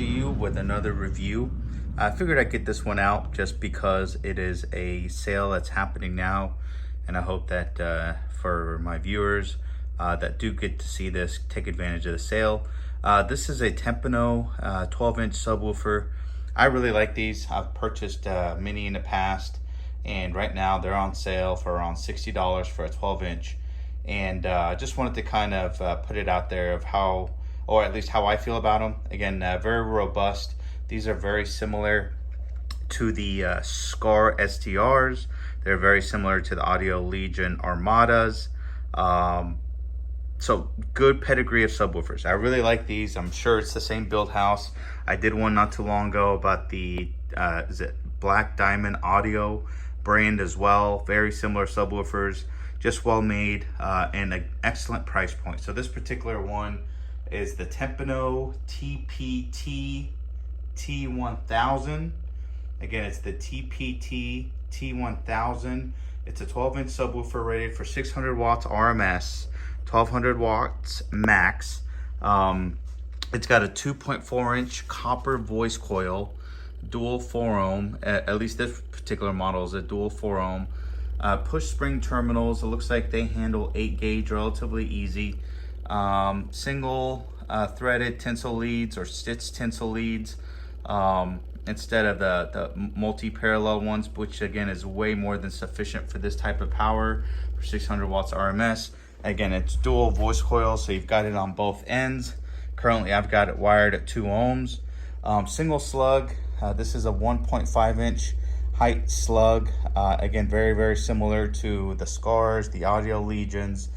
to you with another review. I figured I'd get this one out just because it is a sale that's happening now, and I hope that for my viewers that do get to see this, take advantage of the sale. This is a Timpano 12-inch subwoofer. I really like these. I've purchased many in the past, and right now they're on sale for around $60 for a 12-inch. And I just wanted to kind of put it out there of how, or at least how I feel about them. Again, very robust. These are very similar to the Scar STRs. They're very similar to the Audio Legion Armadas. So good pedigree of subwoofers. I really like these. I'm sure it's the same build house. I did one not too long ago about the is it Black Diamond Audio brand as well. Very similar subwoofers, just well made, and an excellent price point. So this particular one is the Timpano TPT T1000. Again, it's the TPT T1000. It's a 12-inch subwoofer rated for 600 watts RMS, 1200 watts max. It's got a 2.4-inch copper voice coil, dual 4-ohm. At least this particular model is a dual 4-ohm. Push spring terminals. It looks like they handle 8 gauge relatively easy. Single threaded tinsel leads or stitched tinsel leads instead of the multi-parallel ones, which again is way more than sufficient for this type of power for 600 watts RMS. Again, it's dual voice coil, so you've got it on both ends. Currently, I've got it wired at 2 ohms. Single slug. This is a 1.5-inch height slug. Again, very, very similar to the Scars, the Audio Legions.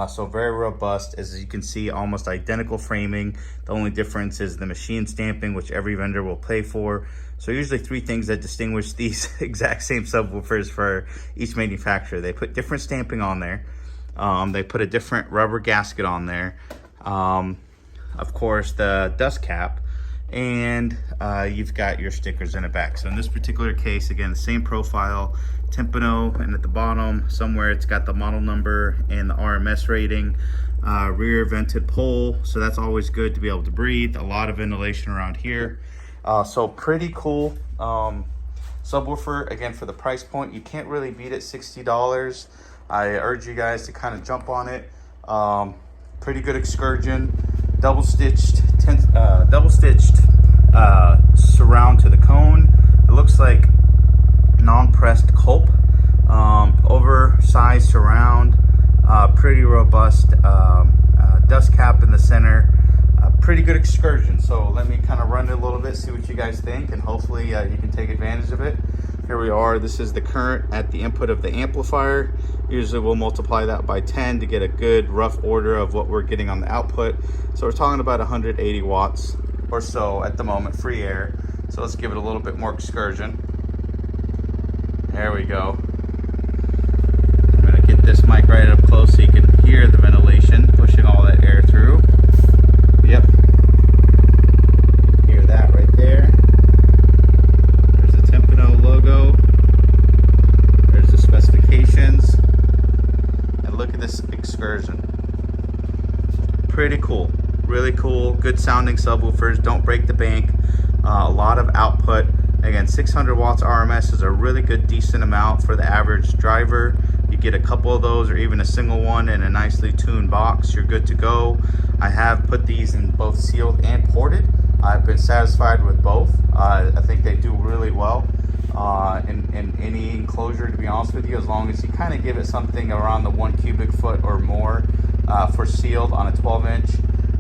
So very robust. As you can see, almost identical framing. The only difference is the machine stamping, which every vendor will pay for. So usually 3 things that distinguish these exact same subwoofers for each manufacturer. They put different stamping on there. They put a different rubber gasket on there. Of course, the dust cap. And you've got your stickers in the back. So in this particular case, again, the same profile, Timpano, and at the bottom somewhere it's got the model number and the RMS rating. Rear vented pole, so that's always good to be able to breathe. A lot of ventilation around here. So pretty cool subwoofer. Again, for the price point, you can't really beat it. $60. I urge you guys to kind of jump on it. Pretty good excursion. Double stitched surround to the cone. It looks like non-pressed culp, oversized surround, pretty robust dust cap in the center. Pretty good excursion. So let me kind of run it a little bit, see what you guys think, and hopefully you can take advantage of it. Here we are. This is the current at the input of the amplifier. Usually we'll multiply that by 10 to get a good rough order of what we're getting on the output. So we're talking about 180 watts or so at the moment, free air. So let's give it a little bit more excursion. There we go. I'm gonna get this mic right up close so you can hear the ventilation pushing all that air through. Yep. Hear that right there. There's the Timpano logo. There's the specifications. And look at this excursion. Pretty cool. Really cool. Good sounding subwoofers. Don't break the bank. A lot of output. Again, 600 watts RMS is a really good, decent amount for the average driver. You get a couple of those or even a single one in a nicely tuned box, you're good to go. I have put these in both sealed and ported. I've been satisfied with both. I think they do really well in any enclosure, to be honest with you, as long as you kind of give it something around the 1 cubic foot or more for sealed on a 12-inch,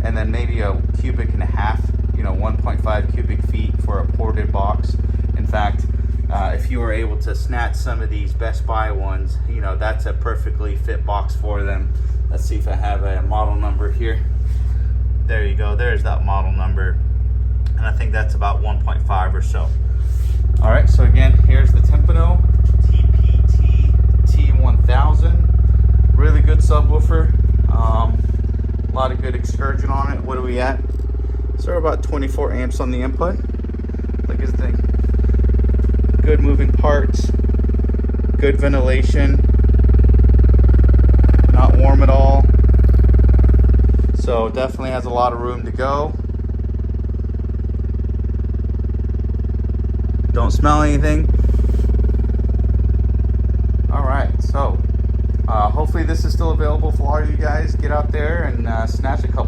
and then maybe a cubic and a half, 1.5 cubic feet for a ported box. In fact, if you were able to snatch some of these Best Buy ones, that's a perfectly fit box for them. Let's see if I have a model number here. There you go. There's that model number. And I think that's about 1.5 or so. All right, so again, here's the Timpano TPT T1000. Really good subwoofer. A lot of good excursion on it. What are we at? So we're about 24 amps on the input. Look at this thing. Good moving parts. Good ventilation. Not warm at all. So definitely has a lot of room to go. don't smell anything. All right, so hopefully this is still available for all of you guys. Get out there and snatch a couple